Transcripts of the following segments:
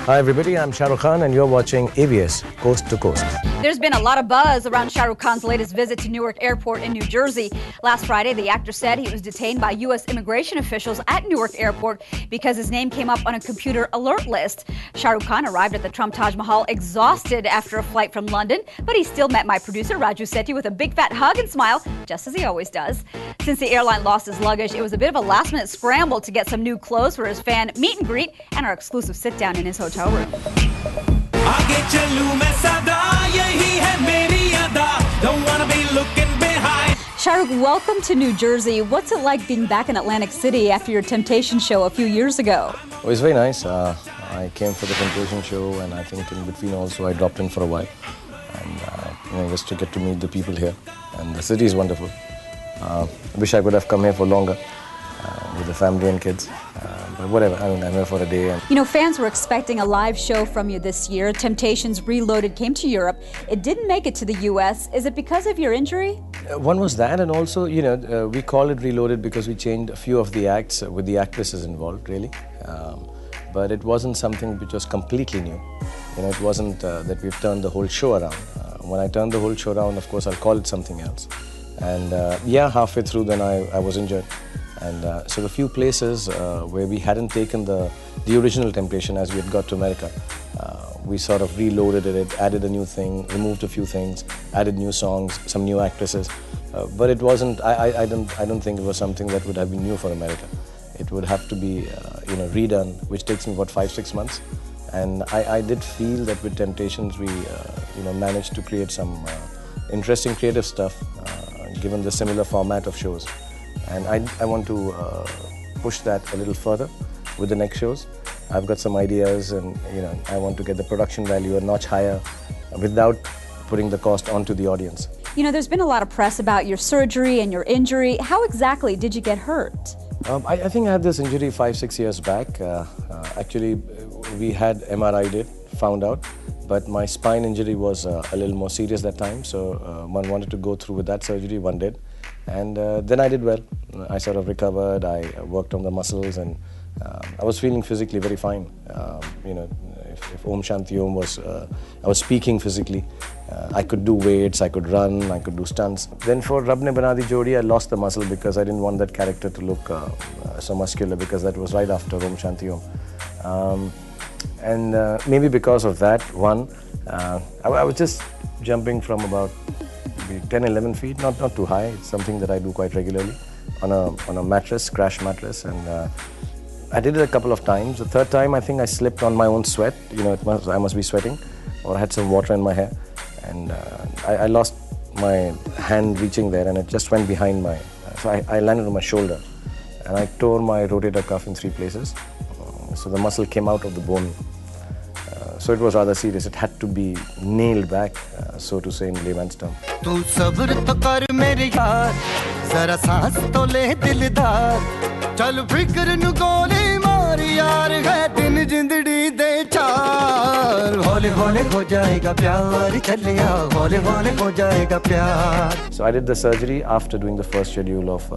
Hi everybody, I'm Shah Rukh Khan and you're watching ABS Coast to Coast. There's been a lot of buzz around Shah Rukh Khan's latest visit to Newark Airport in New Jersey. Last Friday, the actor said he was detained by U.S. immigration officials at Newark Airport because his name came up on a computer alert list. Shah Rukh Khan arrived at the Trump Taj Mahal exhausted after a flight from London, but he still met my producer Raju Sethi with a big fat hug and smile, just as he always does. Since the airline lost his luggage, it was a bit of a last-minute scramble to get some new clothes for his fan meet and greet and our exclusive sit-down in his hotel room. Shah Rukh, welcome to New Jersey. What's it like being back in Atlantic City after your Temptation show a few years ago? It was very nice. I came for the Temptation show and I think in between also I dropped in for a while. And just to get to meet the people here. And the city is wonderful. I wish I could have come here for longer with the family and kids. But whatever, I mean, I'm here for a day. You know, fans were expecting a live show from you this year. Temptations Reloaded came to Europe. It didn't make it to the U.S. Is it because of your injury? One was that, and also, we call it Reloaded because we changed a few of the acts with the actresses involved, really. But it wasn't something which was completely new. It wasn't that we've turned the whole show around. When I turned the whole show around, of course, I'll call it something else. And halfway through, then I was injured. And so the few places where we hadn't taken the original Temptation as we had got to America, we sort of reloaded it, added a new thing, removed a few things, added new songs, some new actresses. But it wasn't, I don't think it was something that would have been new for America. It would have to be, redone, which takes me about 5-6 months. And I did feel that with Temptations, we, managed to create some interesting creative stuff, given the similar format of shows. And I want to push that a little further with the next shows. I've got some ideas and, I want to get the production value a notch higher without putting the cost onto the audience. There's been a lot of press about your surgery and your injury. How exactly did you get hurt? I think I had this injury 5-6 years back. Actually, we had MRI'd, found out, but my spine injury was a little more serious that time, so one wanted to go through with that surgery, one did. And then I did well. I sort of recovered, I worked on the muscles, and I was feeling physically very fine. If Om Shanti Om was, I was speaking physically. I could do weights, I could run, I could do stunts. Then for Rab Ne Bana Di Jodi, I lost the muscle because I didn't want that character to look so muscular, because that was right after Om Shanti Om. And maybe because of that, I was just jumping from about 10-11 feet, not too high. It's something that I do quite regularly on a mattress, crash mattress, and I did it a couple of times. The third time, I think I slipped on my own sweat. I must be sweating, or I had some water in my hair, and I lost my hand reaching there, and it just went behind my. So I landed on my shoulder, and I tore my rotator cuff in 3 places. So the muscle came out of the bone. So it was rather serious. It had to be nailed back, so to say, in layman's term. So I did the surgery after doing the first schedule of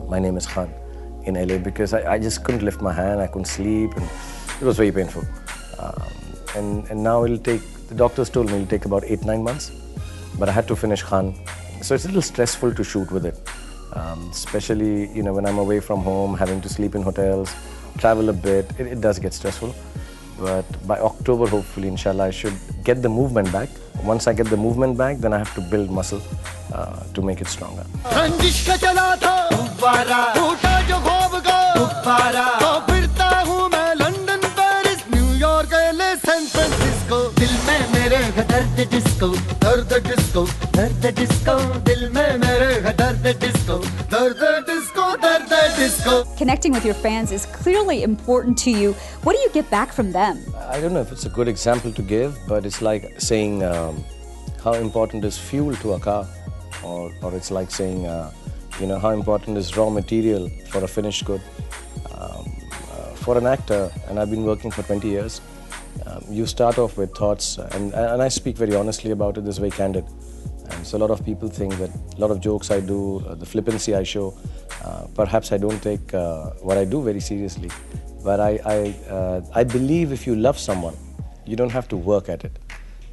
My Name is Khan in LA, because I just couldn't lift my hand, I couldn't sleep, and it was very painful. And now the doctors told me it'll take about 8-9 months, but I had to finish Khan. So it's a little stressful to shoot with it, especially when I'm away from home, having to sleep in hotels, travel a bit, it does get stressful. But by October, hopefully, inshallah, I should get the movement back. Once I get the movement back, then I have to build muscle to make it stronger. Connecting with your fans is clearly important to you. What do you get back from them? I don't know if it's a good example to give, but it's like saying how important is fuel to a car, or it's like saying how important is raw material for a finished good. For an actor, and I've been working for 20 years, you start off with thoughts, and I speak very honestly about it, this is very candid. And so a lot of people think that a lot of jokes I do, the flippancy I show, perhaps I don't take what I do very seriously. But I believe if you love someone, you don't have to work at it.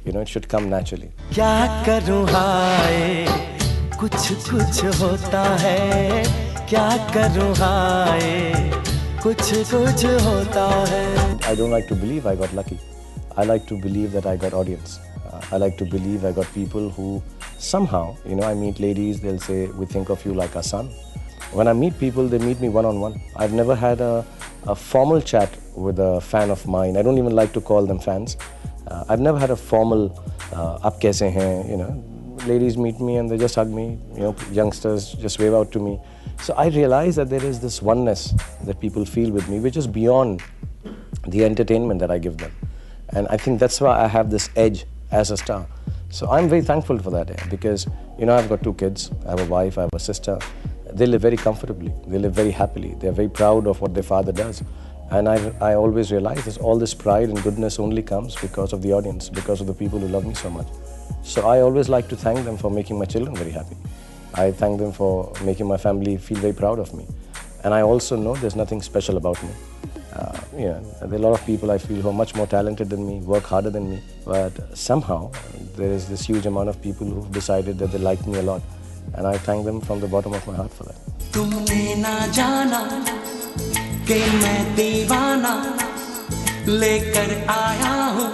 You know, it should come naturally. क्या करूं हाय कुछ कुछ होता है क्या करूं हाय कुछ कुछ होता है I don't like to believe I got lucky. I like to believe that I got audience. I like to believe I got people who somehow, you know, I meet ladies, they'll say, we think of you like our son. When I meet people, they meet me one-on-one. I've never had a formal chat with a fan of mine. I don't even like to call them fans. I've never had a formal, "Aap kaise hain?" You know, ladies meet me and they just hug me. You know, youngsters just wave out to me. So I realize that there is this oneness that people feel with me, which is beyond the entertainment that I give them. And I think that's why I have this edge as a star. So I'm very thankful for that, because, you know, I've got 2 kids, I have a wife, I have a sister. They live very comfortably, they live very happily, they're very proud of what their father does. And I always realize that all this pride and goodness only comes because of the audience, because of the people who love me so much. So I always like to thank them for making my children very happy. I thank them for making my family feel very proud of me. And I also know there's nothing special about me. There are a lot of people I feel who are much more talented than me, work harder than me, but somehow there is this huge amount of people who've decided that they like me a lot, and I thank them from the bottom of my heart for that. तुमने ना जाना कि मैं दीवाना लेकर आया हूँ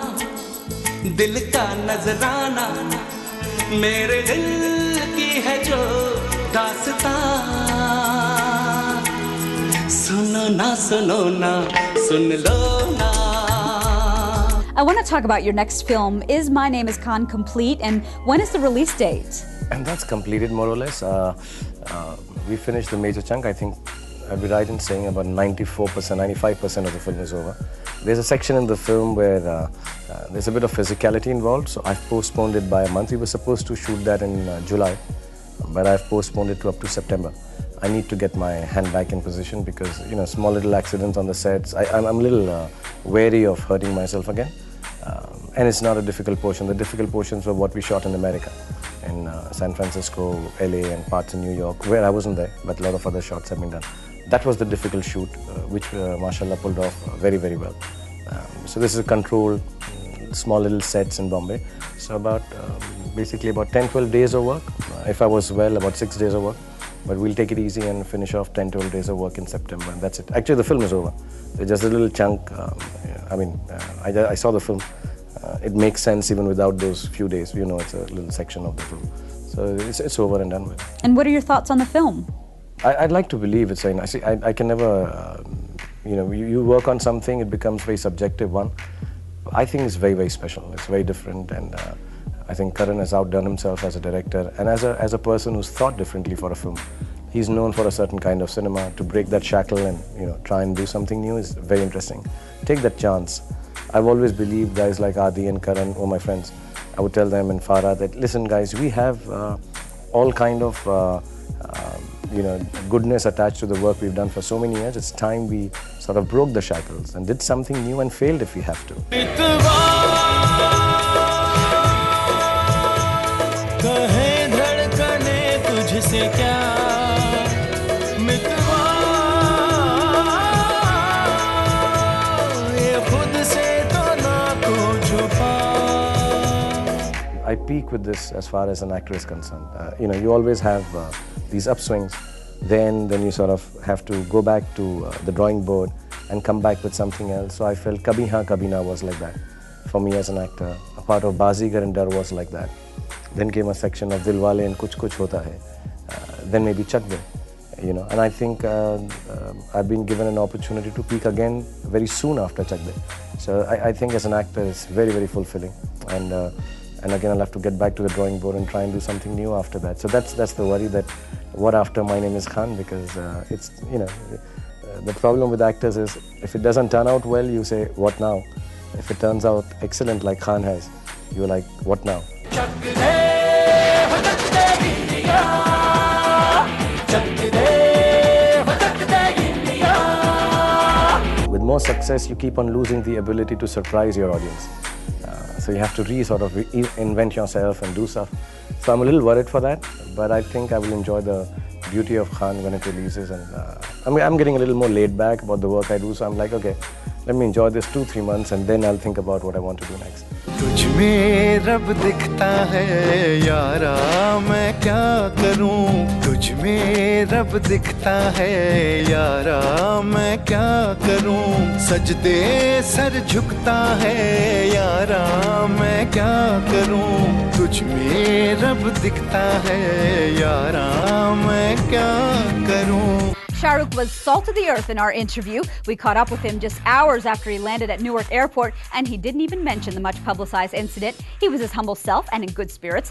दिल का नजराना मेरे दिल की है जो दास्तां सुनो ना सुन लो ना I want to talk about your next film. Is My Name is Khan complete, and when is the release date? And that's completed more or less. We finished the major chunk. I think I'd be right in saying about 94%, 95% of the film is over. There's a section in the film where there's a bit of physicality involved, so I've postponed it by a month. We were supposed to shoot that in July, but I've postponed it to up to September. I need to get my hand back in position because, you know, small little accidents on the sets. I'm a little wary of hurting myself again. And it's not a difficult portion. The difficult portions were what we shot in America, in San Francisco, LA, and parts in New York, where I wasn't there, but a lot of other shots have been done. That was the difficult shoot, which mashallah pulled off very, very well. So this is a controlled, small little sets in Bombay. So basically about 10-12 days of work. If I was well, about 6 days of work. But we'll take it easy and finish off 10-12 days of work in September, and that's it. Actually, the film is over. There's just a little chunk. I saw the film. It makes sense even without those few days. You know, it's a little section of the film. So it's over and done with. And what are your thoughts on the film? I'd like to believe it's very nice. I can never, you work on something, it becomes very subjective one. I think it's very, very special. It's very different, and I think Karan has outdone himself as a director and as a person who's thought differently for a film. He's known for a certain kind of cinema. To break that shackle and try and do something new is very interesting. Take that chance. I've always believed guys like Adi and Karan, who are my friends, I would tell them and Farah that, listen guys, we have all kind of goodness attached to the work we've done for so many years. It's time we sort of broke the shackles and did something new and failed if we have to. I peak with this as far as an actor is concerned. You always have these upswings, then you sort of have to go back to the drawing board and come back with something else. So I felt Kabhi Haan Kabhi Na was like that for me as an actor. A part of Bazigar and Dar was like that. Then came a section of Dilwale and Kuch Kuch Hota Hai. Then maybe Chak De. And I think I've been given an opportunity to peak again very soon after Chak De. So I think as an actor it's very, very fulfilling. And again, I'll have to get back to the drawing board and try and do something new after that. So that's the worry, that what after My Name is Khan, because the problem with actors is if it doesn't turn out well, you say, what now? If it turns out excellent like Khan has, you're like, what now? With more success, you keep on losing the ability to surprise your audience. So you have to reinvent yourself and do stuff. So I'm a little worried for that, but I think I will enjoy the beauty of Khan when it releases. And I'm getting a little more laid back about the work I do. So I'm like, okay, let me enjoy this 2-3 months and then I'll think about what I want to do next. तुझ में रब दिखता है यारा मैं क्या करूं तुझ में रब दिखता है यारा मैं क्या करूं सजदे सर झुकता है यारा मैं क्या करूं तुझ में रब दिखता है यारा मैं क्या करूं. Shah Rukh was salt of the earth in our interview. We caught up with him just hours after he landed at Newark Airport, and he didn't even mention the much publicized incident. He was his humble self and in good spirits.